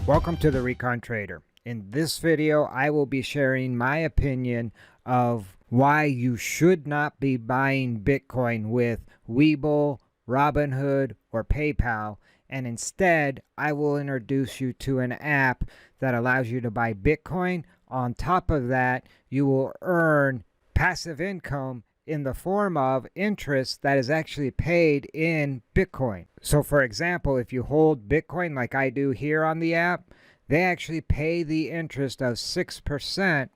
Welcome to the Recon Trader. In this video, I will be sharing my opinion of why you should not be buying Bitcoin with Webull, Robinhood, or PayPal, and instead, I will introduce you to an app that allows you to buy Bitcoin. On top of that, you will earn passive income in the form of interest that is actually paid in Bitcoin. So for example, if you hold Bitcoin like I do here on the app, they actually pay the interest of 6%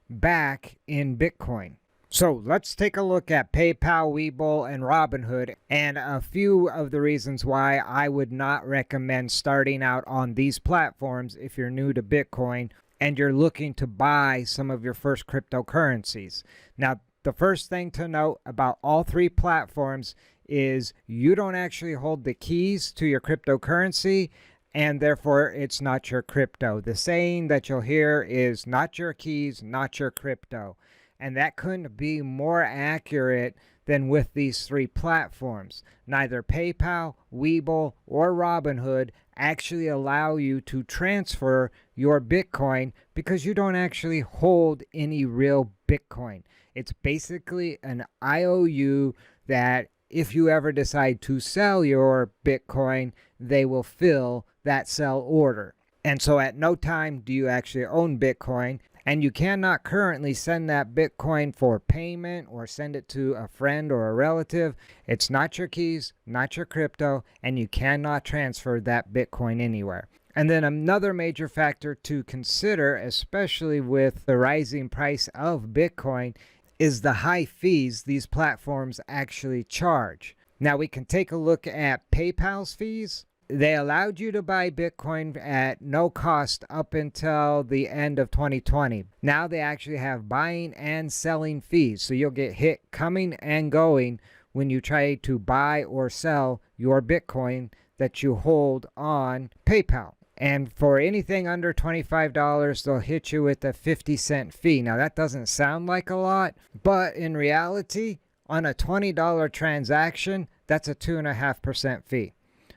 back in Bitcoin. So let's take a look at PayPal, Webull, and Robinhood, and a few of the reasons why I would not recommend starting out on these platforms if you're new to Bitcoin and you're looking to buy some of your first cryptocurrencies. Now, the first thing to note about all three platforms is you don't actually hold the keys to your cryptocurrency, and therefore it's not your crypto. The saying that you'll hear is not your keys, not your crypto. And that couldn't be more accurate than with these three platforms. Neither PayPal, Webull, or Robinhood actually allow you to transfer your Bitcoin because you don't actually hold any real Bitcoin. It's basically an IOU that if you ever decide to sell your Bitcoin, they will fill that sell order. And so at no time do you actually own Bitcoin, and you cannot currently send that Bitcoin for payment or send it to a friend or a relative. It's not your keys, not your crypto, and you cannot transfer that Bitcoin anywhere. And then another major factor to consider, especially with the rising price of Bitcoin, is the high fees these platforms actually charge. Now we can take a look at PayPal's fees. They allowed you to buy Bitcoin at no cost up until the end of 2020. Now they actually have buying and selling fees. So you'll get hit coming and going when you try to buy or sell your Bitcoin that you hold on PayPal. And for anything under $25, they'll hit you with a 50-cent fee. Now that doesn't sound like a lot, but in reality, on a $20 transaction, that's a 2.5% fee.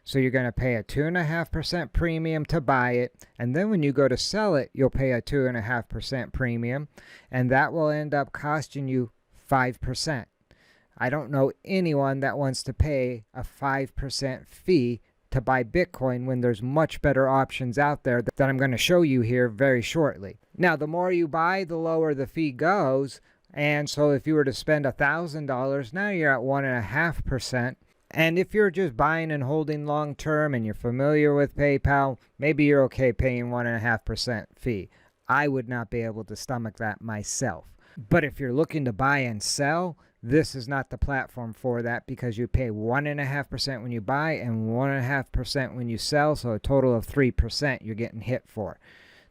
So you're going to pay a 2.5% premium to buy it, and then when you go to sell it, you'll pay a 2.5% premium, and that will end up costing you 5%. I don't know anyone that wants to pay a 5% fee to buy Bitcoin when there's much better options out there that I'm going to show you here very shortly. Now, the more you buy, the lower the fee goes, and so if you were to spend $1,000, now you're at 1.5%. And if you're just buying and holding long term and you're familiar with PayPal, maybe you're okay paying 1.5% fee. I would not be able to stomach that myself. But if you're looking to buy and sell, this is not the platform for that because you pay 1.5% when you buy and 1.5% when you sell, so a total of 3% you're getting hit for.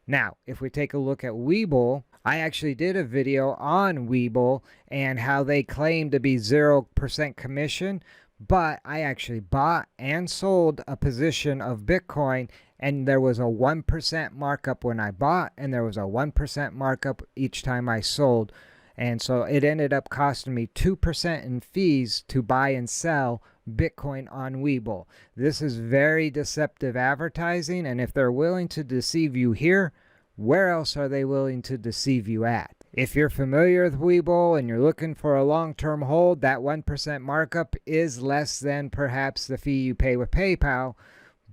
Now, if we take a look at Webull, I actually did a video on Webull and how they claim to be 0% commission, but I actually bought and sold a position of Bitcoin, and there was a 1% markup when I bought, and there was a 1% markup each time I sold. And so it ended up costing me 2% in fees to buy and sell Bitcoin on Webull. This is very deceptive advertising, and if they're willing to deceive you here, where else are they willing to deceive you at? If you're familiar with Webull and you're looking for a long-term hold, that 1% markup is less than perhaps the fee you pay with PayPal,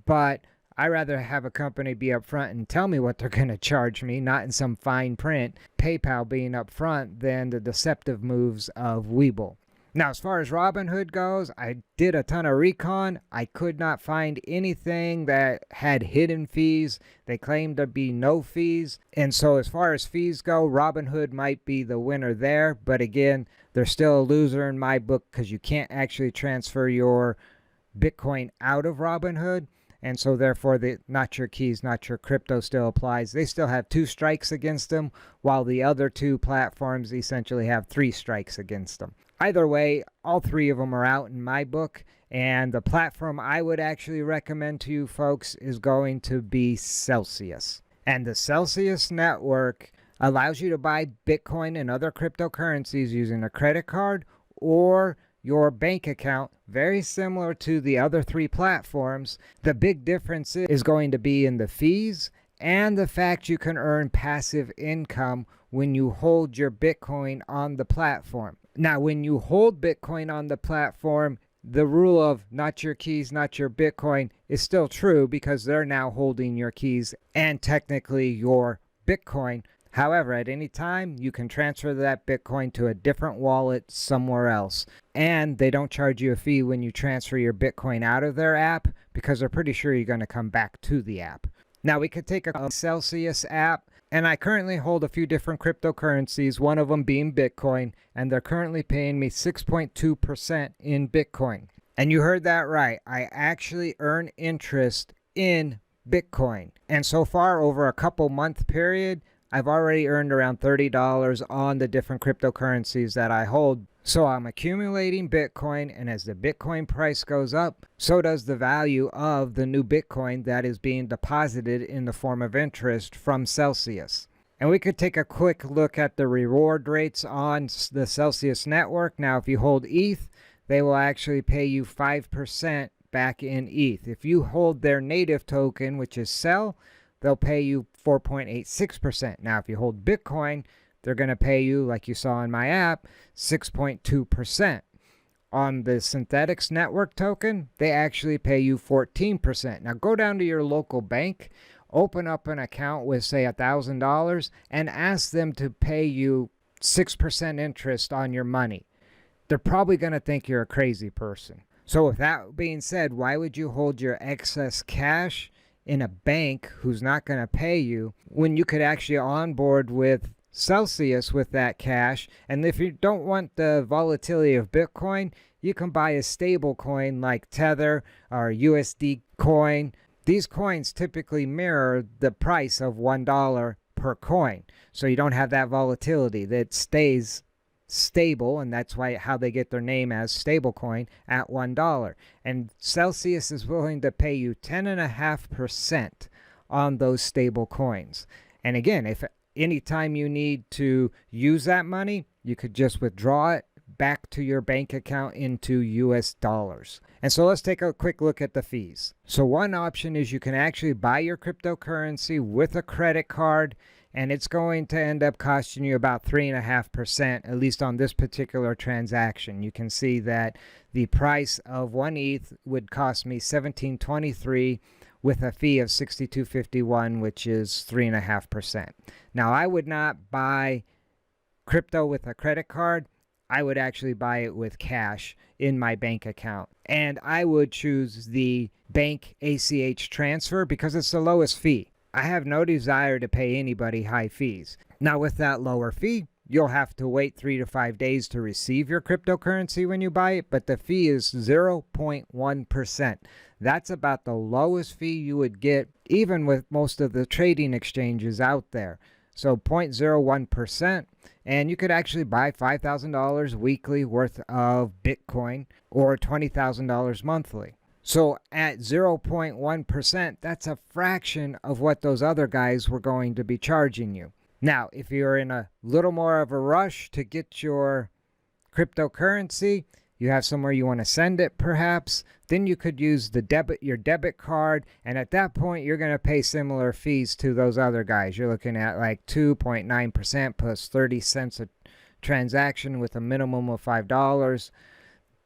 but I'd rather have a company be upfront and tell me what they're going to charge me, not in some fine print, PayPal being upfront, than the deceptive moves of Webull. Now, as far as Robinhood goes, I did a ton of recon. I could not find anything that had hidden fees. They claimed to be no fees. And so as far as fees go, Robinhood might be the winner there. But again, they're still a loser in my book because you can't actually transfer your Bitcoin out of Robinhood. And so therefore, the not your keys, not your crypto still applies. They still have 2 strikes against them, while the other 2 platforms essentially have 3 strikes against them. Either way, all 3 of them are out in my book, and the platform I would actually recommend to you folks is going to be Celsius. And the Celsius network allows you to buy Bitcoin and other cryptocurrencies using a credit card or your bank account, very similar to the other three platforms. The big difference is going to be in the fees and the fact you can earn passive income when you hold your Bitcoin on the platform. Now, when you hold Bitcoin on the platform, the rule of not your keys, not your Bitcoin is still true because they're now holding your keys and technically your Bitcoin. However, at any time, you can transfer that Bitcoin to a different wallet somewhere else. And they don't charge you a fee when you transfer your Bitcoin out of their app because they're pretty sure you're going to come back to the app. Now, we could take a Celsius app, and I currently hold a few different cryptocurrencies, one of them being Bitcoin, and they're currently paying me 6.2% in Bitcoin. And you heard that right. I actually earn interest in Bitcoin. And so far, over a couple month period, I've already earned around $30 on the different cryptocurrencies that I hold. So I'm accumulating Bitcoin, and as the Bitcoin price goes up, so does the value of the new Bitcoin that is being deposited in the form of interest from Celsius. And we could take a quick look at the reward rates on the Celsius network. Now, if you hold ETH, they will actually pay you 5% back in ETH. If you hold their native token, which is CEL, they'll pay you 4.86%. Now, if you hold Bitcoin, they're going to pay you, like you saw in my app, 6.2%. On the Synthetix network token, they actually pay you 14%. Now, go down to your local bank, open up an account with, say, $1,000, and ask them to pay you 6% interest on your money. They're probably going to think you're a crazy person. So with that being said, why would you hold your excess cash in a bank who's not going to pay you when you could actually onboard with Celsius with that cash? And if you don't want the volatility of Bitcoin, you can buy a stable coin like Tether or USD coin. These coins typically mirror the price of $1 per coin. So you don't have that volatility that stays stable, and that's why how they get their name as stablecoin at $1. And Celsius is willing to pay you 10.5% on those stable coins. And again, if anytime you need to use that money, you could just withdraw it back to your bank account into US dollars. And so let's take a quick look at the fees. So one option is you can actually buy your cryptocurrency with a credit card, and it's going to end up costing you about 3.5%, at least on this particular transaction. You can see that the price of 1 ETH would cost me $17.23 with a fee of $62.51, which is 3.5%. Now, I would not buy crypto with a credit card. I would actually buy it with cash in my bank account. And I would choose the bank ACH transfer because it's the lowest fee. I have no desire to pay anybody high fees. Now, with that lower fee, you'll have to wait 3 to 5 days to receive your cryptocurrency when you buy it, but the fee is 0.1%. That's about the lowest fee you would get, even with most of the trading exchanges out there. So 0.01%, and you could actually buy $5,000 weekly worth of Bitcoin or $20,000 monthly. So at 0.1%, that's a fraction of what those other guys were going to be charging you. Now, if you're in a little more of a rush to get your cryptocurrency, you have somewhere you want to send it perhaps, then you could use your debit card, and at that point you're going to pay similar fees to those other guys. You're looking at like 2.9% plus 30 cents a transaction with a minimum of $5.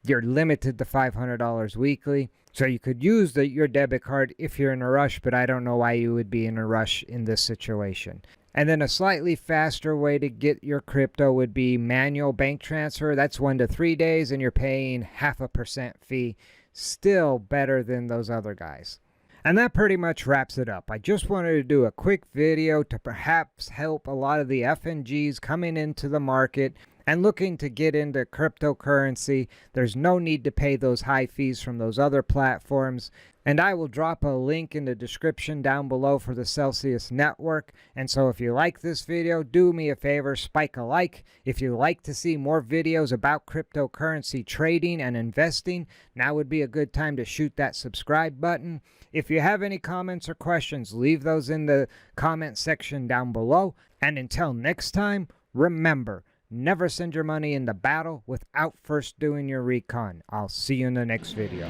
You're limited to $500 weekly. So you could use your debit card if you're in a rush, but I don't know why you would be in a rush in this situation. And then a slightly faster way to get your crypto would be manual bank transfer. That's 1 to 3 days, and you're paying 0.5% fee. Still better than those other guys. And that pretty much wraps it up. I just wanted to do a quick video to perhaps help a lot of the FNGs coming into the market and looking to get into cryptocurrency. There's no need to pay those high fees from those other platforms. And I will drop a link in the description down below for the Celsius network. And so if you like this video, do me a favor, spike a like. If you like to see more videos about cryptocurrency trading and investing, now would be a good time to shoot that subscribe button. If you have any comments or questions, leave those in the comment section down below. And until next time, remember, never send your money into battle without first doing your recon. I'll see you in the next video.